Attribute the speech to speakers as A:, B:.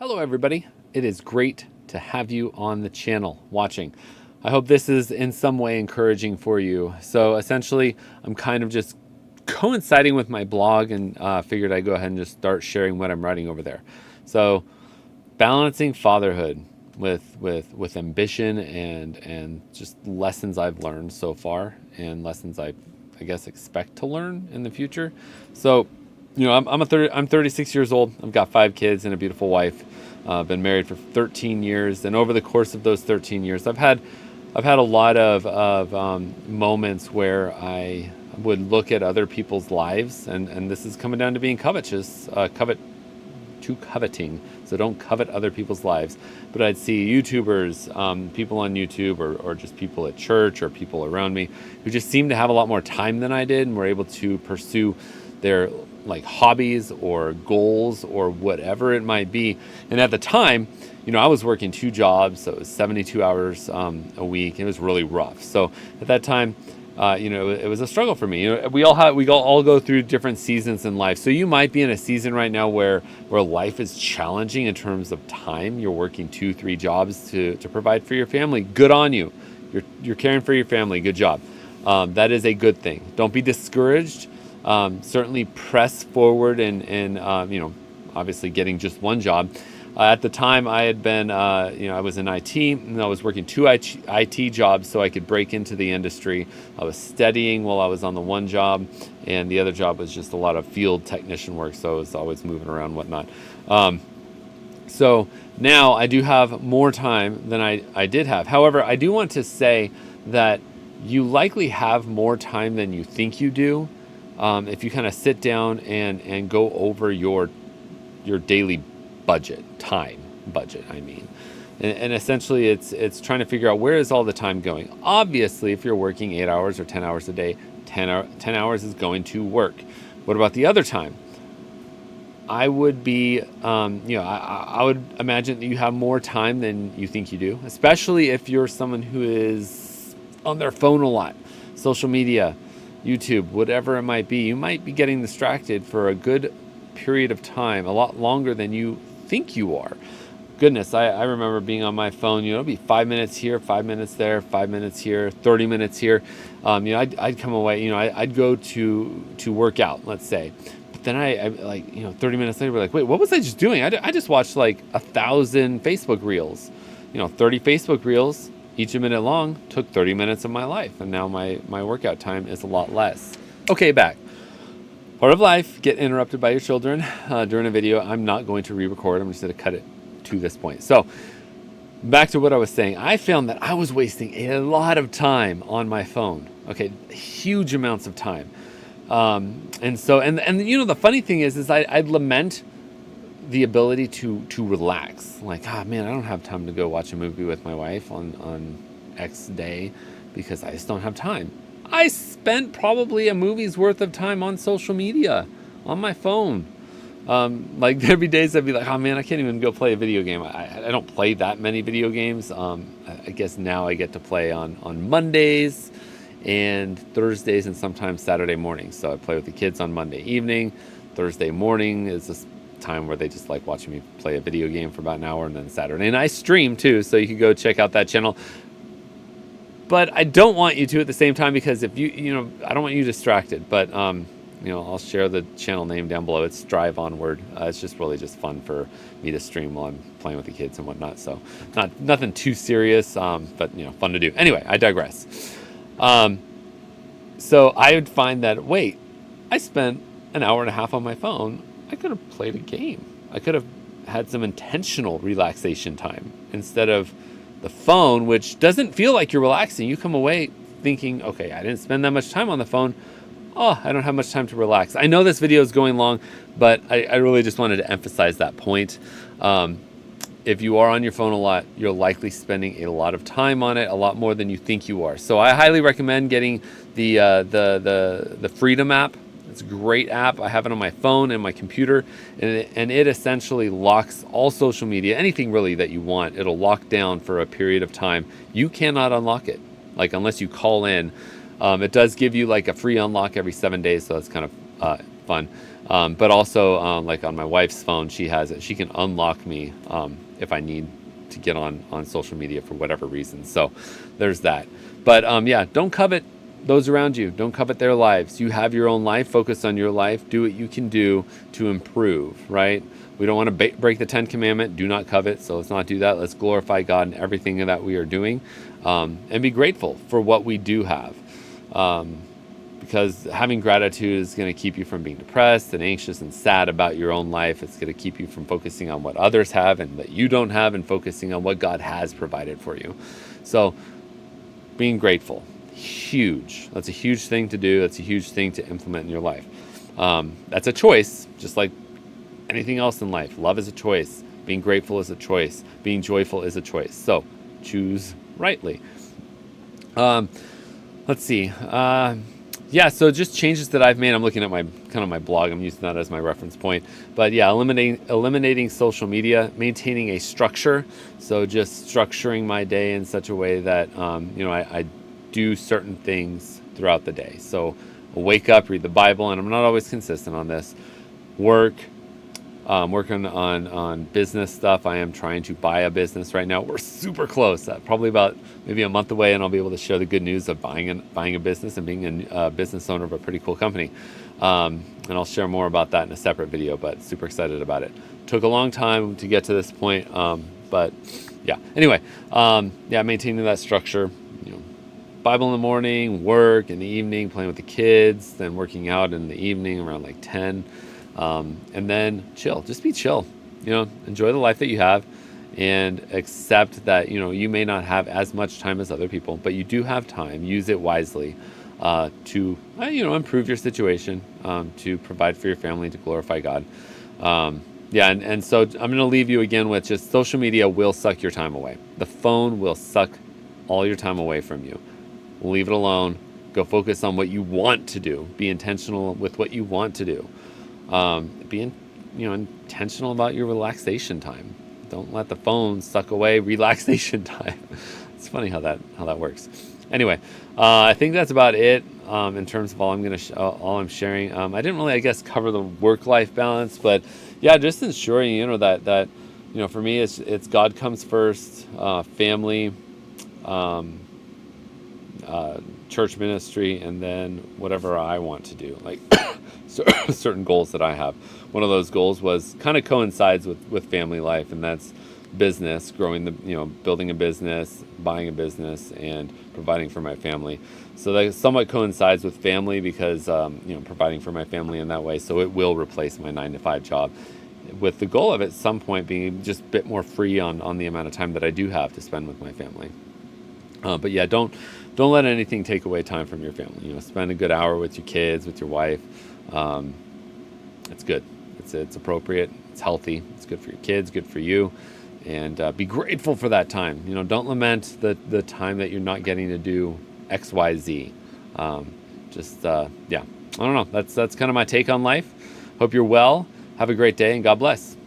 A: Hello, everybody. It is great to have you on the channel watching. I hope this is in some way encouraging for you. So essentially, I'm kind of just coinciding with my blog and figured I'd go ahead and just start sharing what I'm writing over there. So balancing fatherhood with ambition and just lessons I've learned so far and lessons I guess expect to learn in the future. So I'm 36 years old. I've got 5 kids and a beautiful wife. Been married for 13 years, and over the course of those 13 years, I've had a lot of moments where I would look at other people's lives, and this is coming down to being covetous, coveting. So don't covet other people's lives. But I'd see YouTubers, people on YouTube, or just people at church or people around me who just seemed to have a lot more time than I did and were able to pursue their like hobbies or goals or whatever it might be. And at the time, I was working 2 jobs, so it was 72 hours a week. It was really rough. So at that time, it was a struggle for me. We all go through different seasons in life. So you might be in a season right now where life is challenging in terms of time. You're working 2-3 jobs to provide for your family. Good on you. You're caring for your family. Good job. That is a good thing. Don't be discouraged. Certainly press forward and obviously getting just one job. At the time, I had been, I was in IT, and I was working 2 IT jobs so I could break into the industry. I was studying while I was on the one job, and the other job was just a lot of field technician work, so I was always moving around and whatnot. So now I do have more time than I did have. However, I do want to say that you likely have more time than you think you do. If you kind of sit down and go over your daily time budget, and essentially it's trying to figure out where is all the time going. Obviously, if you're working 8 hours or 10 hours a day, 10 hours is going to work. What about the other time? I would be, I would imagine that you have more time than you think you do, especially if you're someone who is on their phone a lot, social media, YouTube, whatever it might be. You might be getting distracted for a good period of time, a lot longer than you think you are. Goodness, I remember being on my phone, it'd be 5 minutes here, 5 minutes there, 5 minutes here, 30 minutes here. I'd come away, I'd go to work out, let's say. But then I 30 minutes later, we're like, wait, what was I just doing? I just watched like 1,000 Facebook reels, 30 Facebook reels, each a minute long, took 30 minutes of my life. And now my workout time is a lot less. Okay, back. Part of life, get interrupted by your children during a video. I'm not going to re-record. I'm just going to cut it to this point. So back to what I was saying. I found that I was wasting a lot of time on my phone. Okay, huge amounts of time. And the funny thing is I'd lament the ability to relax. Like, man, I don't have time to go watch a movie with my wife on X day because I just don't have time. I spent probably a movie's worth of time on social media, on my phone. There'd be days I'd be like, oh man, I can't even go play a video game. I don't play that many video games. I guess now I get to play on Mondays and Thursdays and sometimes Saturday mornings. So I play with the kids on Monday evening. Thursday morning is this time where they just like watching me play a video game for about an hour, and then Saturday. And I stream too, so you can go check out that channel. But I don't want you to at the same time, because if I don't want you distracted. But I'll share the channel name down below. It's Strive Onward. It's just really just fun for me to stream while I'm playing with the kids and whatnot. So nothing too serious, but fun to do. Anyway, I digress. So I would find that, wait, I spent an hour and a half on my phone. I could have played a game. I could have had some intentional relaxation time instead of the phone, which doesn't feel like you're relaxing. You come away thinking, okay, I didn't spend that much time on the phone. Oh, I don't have much time to relax. I know this video is going long, but I really just wanted to emphasize that point. If you are on your phone a lot, you're likely spending a lot of time on it, a lot more than you think you are. So I highly recommend getting the Freedom app. It's a great app. I have it on my phone and my computer, and it essentially locks all social media, anything really that you want. It'll lock down for a period of time. You cannot unlock it, unless you call in. It does give you like a free unlock every 7 days, so that's kind of fun. But also, like on my wife's phone, she has it. She can unlock me if I need to get on social media for whatever reason. So there's that. But yeah, don't covet those around you. Don't covet their lives. You have your own life. Focus on your life. Do what you can do to improve, right? We don't want to break the 10th commandment. Do not covet. So let's not do that. Let's glorify God in everything that we are doing, and be grateful for what we do have. Because having gratitude is going to keep you from being depressed and anxious and sad about your own life. It's going to keep you from focusing on what others have and that you don't have, and focusing on what God has provided for you. So being grateful, huge. That's a huge thing to do. That's a huge thing to implement in your life. That's a choice, just like anything else in life. Love is a choice. Being grateful is a choice. Being joyful is a choice. So choose rightly. Let's see. Yeah, so just changes that I've made. I'm looking at my blog. I'm using that as my reference point. But yeah, eliminating social media, maintaining a structure. So just structuring my day in such a way that I do certain things throughout the day. So I'll wake up, read the Bible, and I'm not always consistent on this. Working on business stuff. I am trying to buy a business right now. We're super close. Probably about maybe a month away, and I'll be able to share the good news of buying a business and being a business owner of a pretty cool company. And I'll share more about that in a separate video, but super excited about it. Took a long time to get to this point, but yeah. Anyway, maintaining that structure. Bible in the morning, work in the evening, playing with the kids, then working out in the evening around like 10. And then chill, just be chill, enjoy the life that you have, and accept that, you may not have as much time as other people, but you do have time. Use it wisely, to, improve your situation, to provide for your family, to glorify God. And so I'm going to leave you again with just social media will suck your time away. The phone will suck all your time away from you. Leave it alone. Go focus on what you want to do. Be intentional with what you want to do. Be intentional about your relaxation time. Don't let the phone suck away relaxation time. It's funny how that works. Anyway, I think that's about it in terms of all I'm sharing. I didn't really, I guess, cover the work-life balance, but yeah, just ensuring that for me it's God comes first, family, church ministry, and then whatever I want to do, like certain goals that I have. One of those goals was kind of coincides with family life, and that's business, building a business, buying a business, and providing for my family. So that somewhat coincides with family because, providing for my family in that way. So it will replace my 9-to-5 job, with the goal of at some point being just a bit more free on the amount of time that I do have to spend with my family. But yeah, don't let anything take away time from your family. Spend a good hour with your kids, with your wife. It's good. It's appropriate. It's healthy. It's good for your kids, good for you. And be grateful for that time. Don't lament the time that you're not getting to do X, Y, Z. I don't know. That's kind of my take on life. Hope you're well. Have a great day, and God bless.